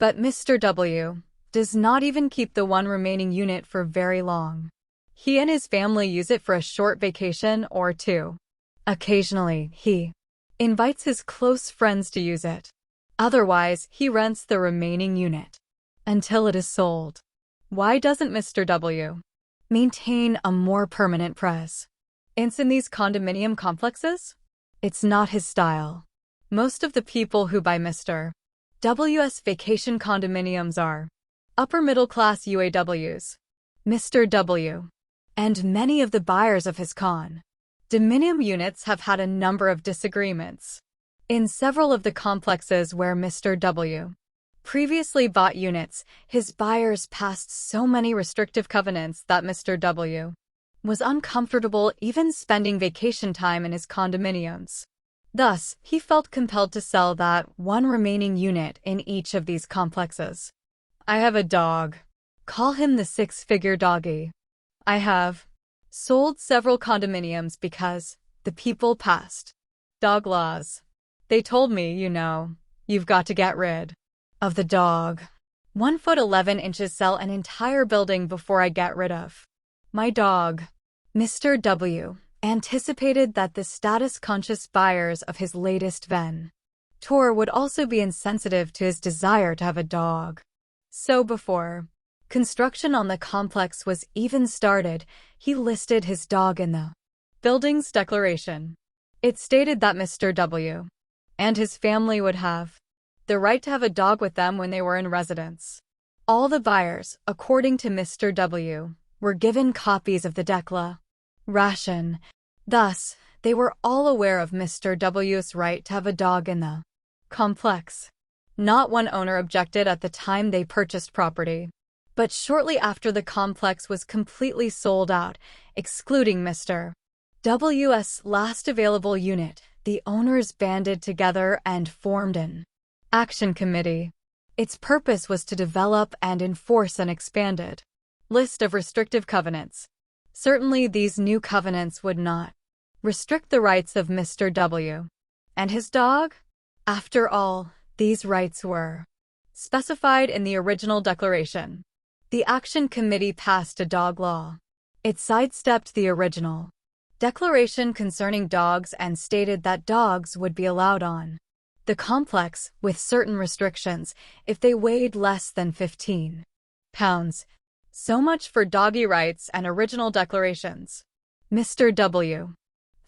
But Mr. W does not even keep the one remaining unit for very long. He and his family use it for a short vacation or two. Occasionally, he invites his close friends to use it. Otherwise, he rents the remaining unit until it is sold. Why doesn't Mr. W maintain a more permanent presence in these condominium complexes? It's not his style. Most of the people who buy Mr. W's vacation condominiums are upper-middle-class UAWs. Mr. W and many of the buyers of his condominium units have had a number of disagreements. In several of the complexes where Mr. W previously bought units, his buyers passed so many restrictive covenants that Mr. W was uncomfortable even spending vacation time in his condominiums. Thus, he felt compelled to sell that one remaining unit in each of these complexes. I have a dog. Call him the six-figure doggy. I have sold several condominiums because the people passed dog laws. They told me, you've got to get rid of the dog. 1 foot 11 inches sell an entire building before I get rid of my dog. Mr. W anticipated that the status-conscious buyers of his latest venture would also be insensitive to his desire to have a dog. So before construction on the complex was even started, he listed his dog in the building's declaration. It stated that Mr. W and his family would have the right to have a dog with them when they were in residence. All the buyers, according to Mr. W, were given copies of the declaration. Thus, they were all aware of Mr. W's right to have a dog in the complex. Not one owner objected at the time they purchased property, but shortly after the complex was completely sold out, excluding Mr. W's last available unit, the owners banded together and formed an action committee. Its purpose was to develop and enforce an expanded list of restrictive covenants. Certainly, these new covenants would not restrict the rights of Mr. W and his dog. After all, these rights were specified in the original declaration. The Action Committee passed a dog law. It sidestepped the original declaration concerning dogs and stated that dogs would be allowed on the complex with certain restrictions if they weighed less than 15 pounds. So much for doggy rights and original declarations. Mr. W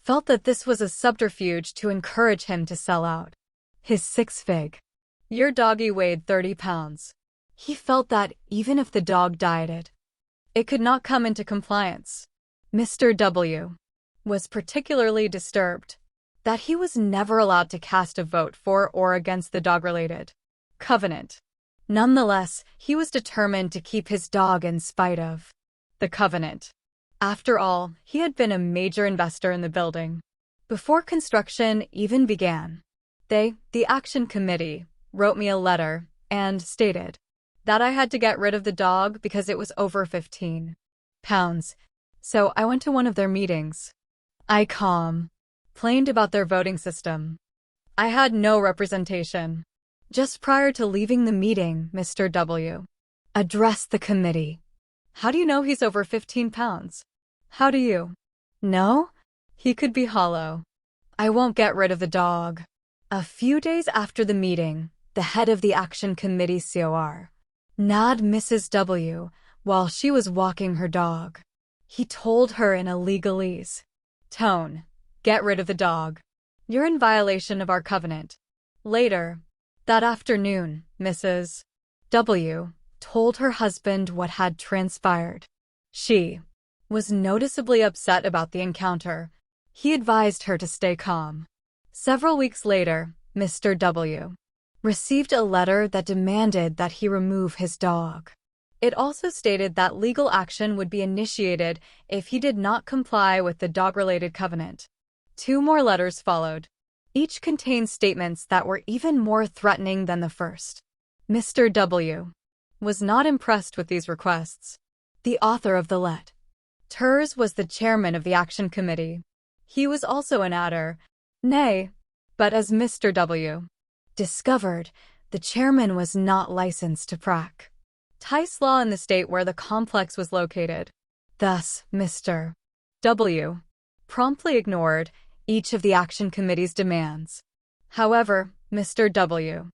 felt that this was a subterfuge to encourage him to sell out his six-figure doggy weighed 30 pounds. He felt that even if the dog dieted, it could not come into compliance. Mr. W was particularly disturbed that he was never allowed to cast a vote for or against the dog-related covenant. Nonetheless, he was determined to keep his dog in spite of the covenant. After all, he had been a major investor in the building. Before construction even began, the Action Committee, wrote me a letter and stated that I had to get rid of the dog because it was over 15 pounds. So I went to one of their meetings. I complained about their voting system. I had no representation. Just prior to leaving the meeting, Mr. W addressed the committee. How do you know he's over 15 pounds? How do you know? He could be hollow. I won't get rid of the dog. A few days after the meeting, the head of the Action Committee nabbed Mrs. W while she was walking her dog. He told her in a legalese tone, "Get rid of the dog. You're in violation of our covenant." Later that afternoon, Mrs. W told her husband what had transpired. She was noticeably upset about the encounter. He advised her to stay calm. Several weeks later, Mr. W received a letter that demanded that he remove his dog. It also stated that legal action would be initiated if he did not comply with the dog-related covenant. 2 more letters followed. Each contained statements that were even more threatening than the first. Mr. W was not impressed with these requests. The author of the letters was the chairman of the Action Committee. He was also an adder. Nay, but as Mr. W discovered, the chairman was not licensed to practice law in the state where the complex was located. Thus, Mr. W. promptly ignored each of the action committee's demands. However, Mr. W.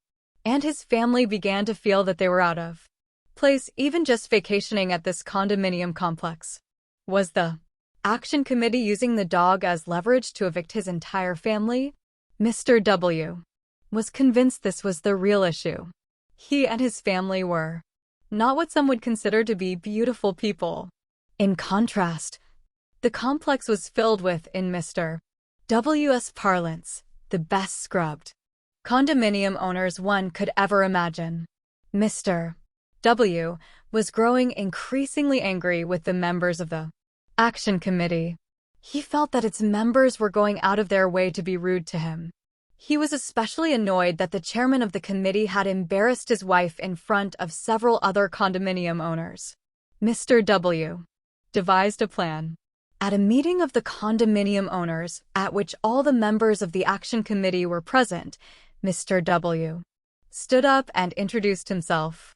and his family began to feel that they were out of place even just vacationing at this condominium complex. Was the action committee using the dog as leverage to evict his entire family? Mr. W. was convinced this was the real issue. He and his family were not what some would consider to be beautiful people. In contrast, the complex was filled with, in Mr. W.'s parlance, the best scrubbed condominium owners one could ever imagine. Mr. W. was growing increasingly angry with the members of the Action Committee. He felt that its members were going out of their way to be rude to him. He was especially annoyed that the chairman of the committee had embarrassed his wife in front of several other condominium owners. Mr. W. devised a plan. At a meeting of the condominium owners, at which all the members of the Action Committee were present, Mr. W. stood up and introduced himself.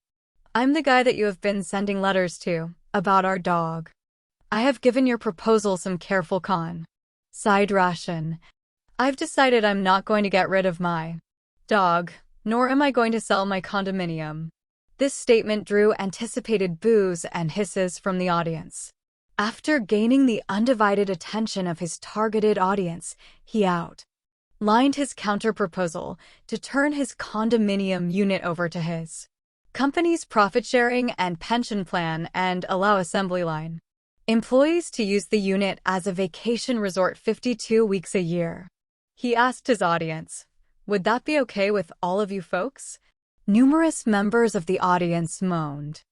"I'm the guy that you have been sending letters to about our dog. I have given your proposal some careful consideration. I've decided I'm not going to get rid of my dog, nor am I going to sell my condominium." This statement drew anticipated boos and hisses from the audience. After gaining the undivided attention of his targeted audience, he outlined his counter-proposal to turn his condominium unit over to his company's profit-sharing and pension plan and allow assembly line employees to use the unit as a vacation resort 52 weeks a year. He asked his audience, "Would that be okay with all of you folks?" Numerous members of the audience moaned.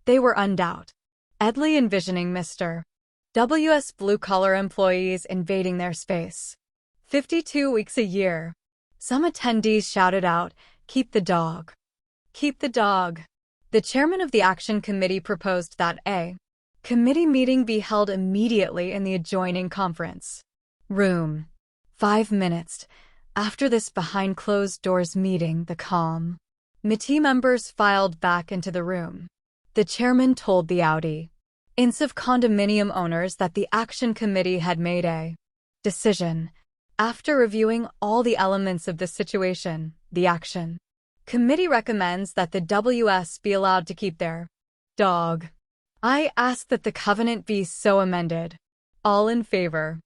They were undoubtedly envisioning Mr. W.'s blue-collar employees invading their space. 52 weeks a year. Some attendees shouted out, "Keep the dog. Keep the dog." The chairman of the Action Committee proposed that a committee meeting be held immediately in the adjoining conference room. 5 minutes after this behind closed doors meeting, the committee members filed back into the room. The chairman told the audience of condominium owners that the Action Committee had made a decision. After reviewing all the elements of the situation, the Action Committee recommends that the WS be allowed to keep their dog. I ask that the covenant be so amended. All in favor.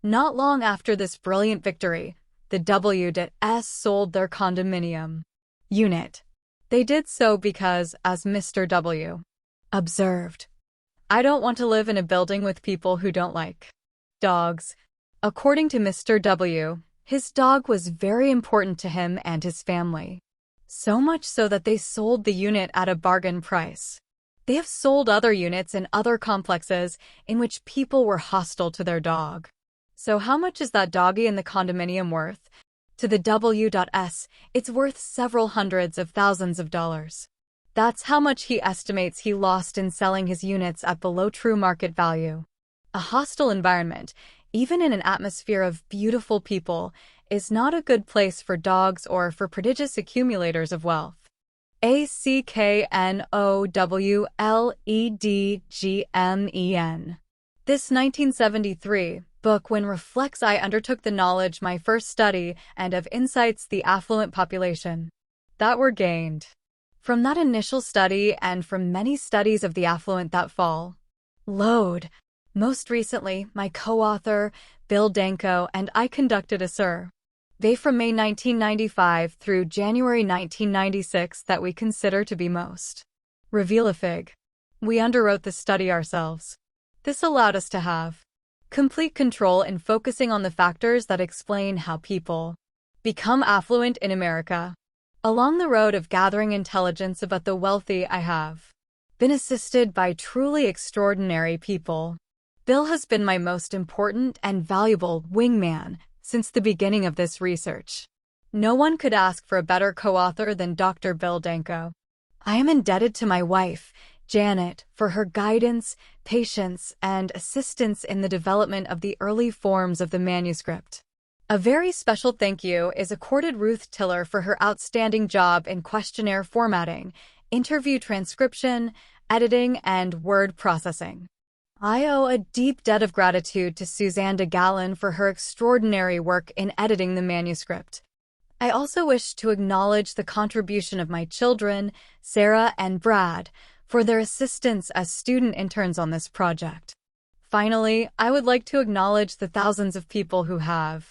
Not long after this brilliant victory, the WS sold their condominium unit. They did so because, as Mr. W. observed, "I don't want to live in a building with people who don't like dogs." According to Mr. W., his dog was very important to him and his family. So much so that they sold the unit at a bargain price. They have sold other units in other complexes in which people were hostile to their dog. So how much is that doggy in the condominium worth? To the W.S., it's worth several hundreds of thousands of dollars. That's how much he estimates he lost in selling his units at below true market value. A hostile environment, even in an atmosphere of beautiful people, is not a good place for dogs or for prodigious accumulators of wealth. ACKNOWLEDGMEN. This 1973 book when reflects I undertook the knowledge my first study and of insights the affluent population that were gained from that initial study and from many studies of the affluent that fall. Load. Most recently, my co-author, Bill Danko, and I conducted a survey from May 1995 through January 1996 that we consider to be most revealative. We underwrote the study ourselves. This allowed us to have complete control in focusing on the factors that explain how people become affluent in America. Along the road of gathering intelligence about the wealthy, I have been assisted by truly extraordinary people. Bill has been my most important and valuable wingman since the beginning of this research. No one could ask for a better co-author than Dr. Bill Danko. I am indebted to my wife, Janet, for her guidance, patience, and assistance in the development of the early forms of the manuscript. A very special thank you is accorded Ruth Tiller for her outstanding job in questionnaire formatting, interview transcription, editing, and word processing. I owe a deep debt of gratitude to Suzanne de Gallon for her extraordinary work in editing the manuscript. I also wish to acknowledge the contribution of my children, Sarah and Brad, for their assistance as student interns on this project. Finally, I would like to acknowledge the thousands of people who have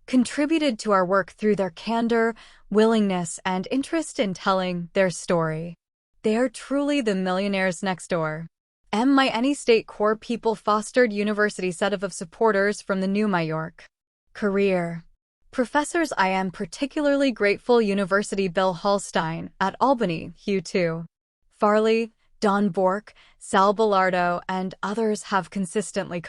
contributed to our work through their candor, willingness, and interest in telling their story. They are truly the millionaires next door. My Any State Core People Fostered University set of supporters from the New York Career Professors. I am particularly grateful University Bill Hallstein at Albany, Hugh 2. Farley, Don Bork, Sal Bellardo, and others have consistently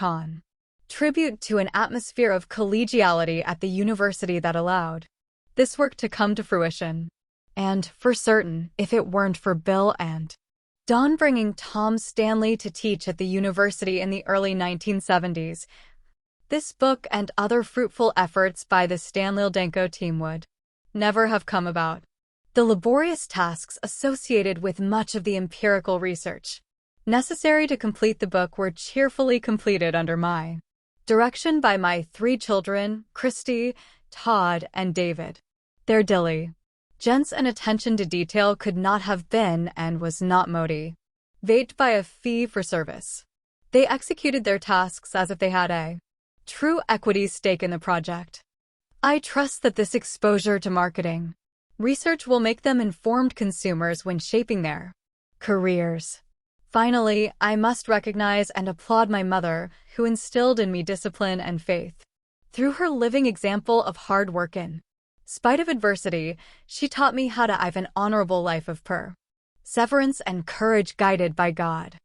tribute to an atmosphere of collegiality at the university that allowed this work to come to fruition. And, for certain, if it weren't for Bill and Don bringing Tom Stanley to teach at the university in the early 1970s, this book and other fruitful efforts by the Stanley-Danko team would never have come about. The laborious tasks associated with much of the empirical research necessary to complete the book were cheerfully completed under my direction by my 3 children, Christy, Todd, and David. Their diligence and attention to detail could not have been and was not motivated by a fee for service. They executed their tasks as if they had a true equity stake in the project. I trust that this exposure to marketing research will make them informed consumers when shaping their careers. Finally, I must recognize and applaud my mother, who instilled in me discipline and faith. Through her living example of hard work in spite of adversity, she taught me how to live an honorable life of perseverance and courage guided by God.